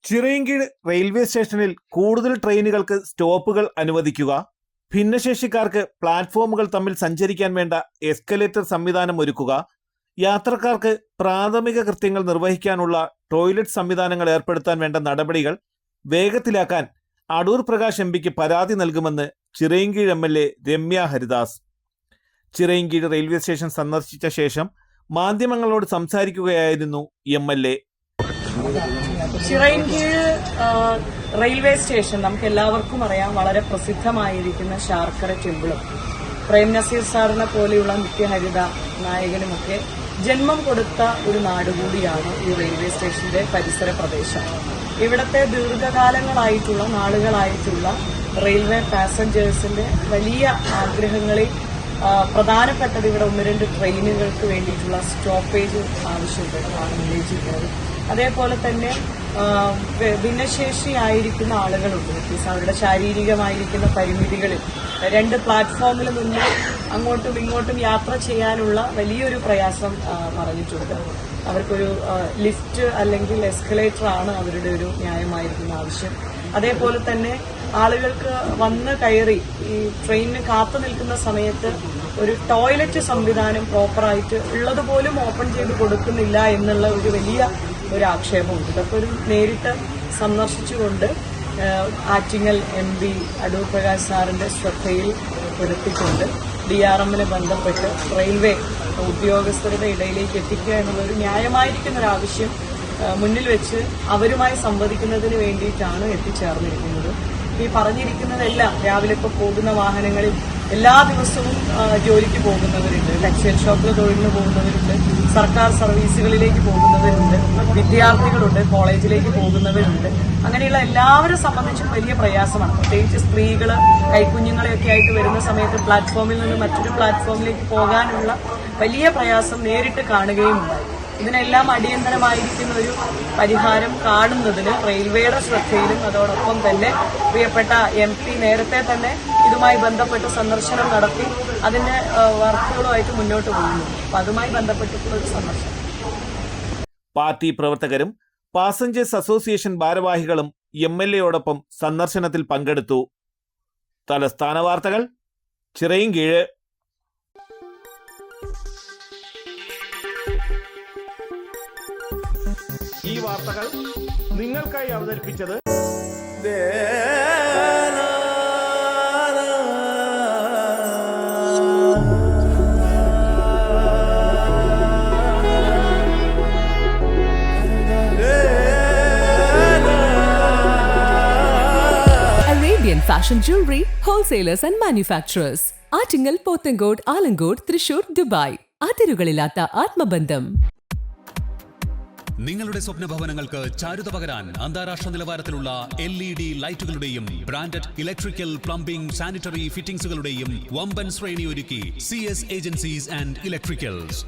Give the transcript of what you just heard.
Chirayinkeezhu railway സ്റ്റേഷനിൽ കൂടുതൽ ട്രെയിനുകൾക്ക് സ്റ്റോപ്പുകൾ അനുവദിക്കുക, ഭിന്നശേഷിക്കാർക്ക് പ്ലാറ്റ്ഫോമുകൾ തമ്മിൽ സഞ്ചരിക്കാൻ വേണ്ട എസ്കലേറ്റർ സംവിധാനം ഒരുക്കുക, യാത്രക്കാർക്ക് പ്രാഥമിക കൃത്യങ്ങൾ നിർവഹിക്കാനുള്ള ടോയ്ലറ്റ് സംവിധാനങ്ങൾ ഏർപ്പെടുത്താൻ വേണ്ട നടപടികൾ വേഗത്തിലാക്കാൻ അടൂർ പ്രകാശ് എംപിക്ക് പരാതി നൽകുമെന്ന് Chirayinkeezhu MLA Ramya Haridas. Chirayinkeezhu railway station സന്ദർശിച്ച ശേഷം മാധ്യമങ്ങളോട് സംസാരിക്കുകയായിരുന്നു MLA. ചിറയൻകീഴ് റെയിൽവേ സ്റ്റേഷൻ നമുക്ക് എല്ലാവർക്കും അറിയാം, വളരെ പ്രസിദ്ധമായിരിക്കുന്ന ശാർക്കര ടെമ്പിളും പ്രേം നസീർ സാറിനെ പോലെയുള്ള നിത്യഹരിത നായകനുമൊക്കെ ജന്മം കൊടുത്ത ഒരു നാടുകൂടിയാണ് ഈ റെയിൽവേ സ്റ്റേഷന്റെ പരിസര പ്രദേശം. ഇവിടുത്തെ ദീർഘകാലങ്ങളായിട്ടുള്ള നാളുകളായിട്ടുള്ള റെയിൽവേ പാസഞ്ചേഴ്സിന്റെ വലിയ ആഗ്രഹങ്ങളിൽ പ്രധാനപ്പെട്ടത് ഇവിടെ 1-2 ട്രെയിനുകൾക്ക് വേണ്ടിയിട്ടുള്ള സ്റ്റോപ്പേജ് ആവശ്യപ്പെട്ടാണ് ഉന്നയിച്ചിരിക്കുന്നത്. അതേപോലെ തന്നെ ഭിന്നശേഷിയായിരിക്കുന്ന ആളുകളുണ്ട്, മീൻസ് അവരുടെ ശാരീരികമായിരിക്കുന്ന പരിമിതികളിൽ 2 പ്ലാറ്റ്ഫോമിൽ നിന്ന് അങ്ങോട്ടും ഇങ്ങോട്ടും യാത്ര ചെയ്യാനുള്ള വലിയൊരു പ്രയാസം പറഞ്ഞിട്ടുണ്ട്. അവർക്കൊരു ലിഫ്റ്റ് അല്ലെങ്കിൽ എസ്കലേറ്റർ ആണ് അവരുടെ ഒരു ന്യായമായിരിക്കുന്ന ആവശ്യം. അതേപോലെ തന്നെ ആളുകൾക്ക് വന്ന് കയറി ഈ ട്രെയിനിന് കാത്തു നിൽക്കുന്ന സമയത്ത് ഒരു ടോയ്ലറ്റ് സംവിധാനം പ്രോപ്പറായിട്ട് ഉള്ളതുപോലും ഓപ്പൺ ചെയ്ത് കൊടുക്കുന്നില്ല എന്നുള്ള ഒരു വലിയ ഒരു ആക്ഷേപമുണ്ട്. ഇതൊക്കെ ഒരു നേരിട്ട് സന്ദർശിച്ചുകൊണ്ട് ആറ്റിങ്ങൽ MP അടൂർ പ്രകാശ് സാറിന്റെ ശ്രദ്ധയിൽ പെടുത്തിക്കൊണ്ട് DRMനെ ബന്ധപ്പെട്ട് റെയിൽവേ ഉദ്യോഗസ്ഥരുടെ ഇടയിലേക്ക് എത്തിക്കുക എന്നുള്ളൊരു ന്യായമായിരിക്കുന്ന ഒരു ആവശ്യം മുന്നിൽ വെച്ച് അവരുമായി സംവദിക്കുന്നതിന് വേണ്ടിയിട്ടാണ് എത്തിച്ചേർന്നിരിക്കുന്നത്. ഈ പറഞ്ഞിരിക്കുന്നതെല്ലാം രാവിലെ ഇപ്പോൾ പോകുന്ന വാഹനങ്ങളിൽ എല്ലാ ദിവസവും ജോലിക്ക് പോകുന്നവരുണ്ട്, ടെക്സ്റ്റൈൽ ഷോപ്പിൽ തൊഴിലിന് പോകുന്നവരുണ്ട്, സർക്കാർ സർവീസുകളിലേക്ക് പോകുന്നവരുണ്ട്, വിദ്യാർത്ഥികളുണ്ട്, കോളേജിലേക്ക് പോകുന്നവരുണ്ട്. അങ്ങനെയുള്ള എല്ലാവരെ സംബന്ധിച്ചും വലിയ പ്രയാസമാണ്. പ്രത്യേകിച്ച് സ്ത്രീകൾ കൈക്കുഞ്ഞുങ്ങളെയൊക്കെ ആയിട്ട് വരുന്ന സമയത്ത് പ്ലാറ്റ്ഫോമിൽ നിന്ന് മറ്റൊരു പ്ലാറ്റ്ഫോമിലേക്ക് പോകാനുള്ള വലിയ പ്രയാസം നേരിട്ട് കാണുകയും ഉണ്ടായി. ഇതിനെല്ലാം അടിയന്തരമായിരിക്കുന്ന ഒരു പരിഹാരം കാണുന്നതിന് റെയിൽവേയുടെ ശ്രദ്ധയിലും അതോടൊപ്പം തന്നെ പ്രിയപ്പെട്ട MP നേരത്തെ തന്നെ ഇതുമായി ബന്ധപ്പെട്ട് സന്ദർശനം നടത്തി അതിന്റെ വർക്കുകളുമായിട്ട് മുന്നോട്ട് പോകുന്നു. അപ്പൊ അതുമായി ബന്ധപ്പെട്ടിട്ടുള്ള ഒരു സന്ദർശനം. പാർട്ടി പ്രവർത്തകരും പാസഞ്ചേഴ്സ് അസോസിയേഷൻ ഭാരവാഹികളും MLAയോടൊപ്പം സന്ദർശനത്തിൽ പങ്കെടുത്തു. തലസ്ഥാന വാർത്തകൾ, ചിറയൻകീഴ്. ഈ വാർത്തകൾ നിങ്ങൾക്കായി അവതരിപ്പിച്ചത് Arabian Fashion Jewelry Wholesalers and Manufacturers. Attingal, Pothencode, Alamcode, Thrissur, Dubai. അതിരുകളില്ലാത്ത ആത്മബന്ധം. നിങ്ങളുടെ സ്വപ്ന ഭവനങ്ങൾക്ക് ചാരുത പകരാൻ അന്താരാഷ്ട്ര നിലവാരത്തിലുള്ള LED ലൈറ്റുകളുടെയും ബ്രാൻഡഡ് ഇലക്ട്രിക്കൽ, പ്ലംബിംഗ്, സാനിറ്ററി ഫിറ്റിംഗ്സുകളുടെയും വമ്പൻ ശ്രേണി ഒരുക്കി CS ഏജൻസീസ് ആൻഡ് ഇലക്ട്രിക്കൽസ്.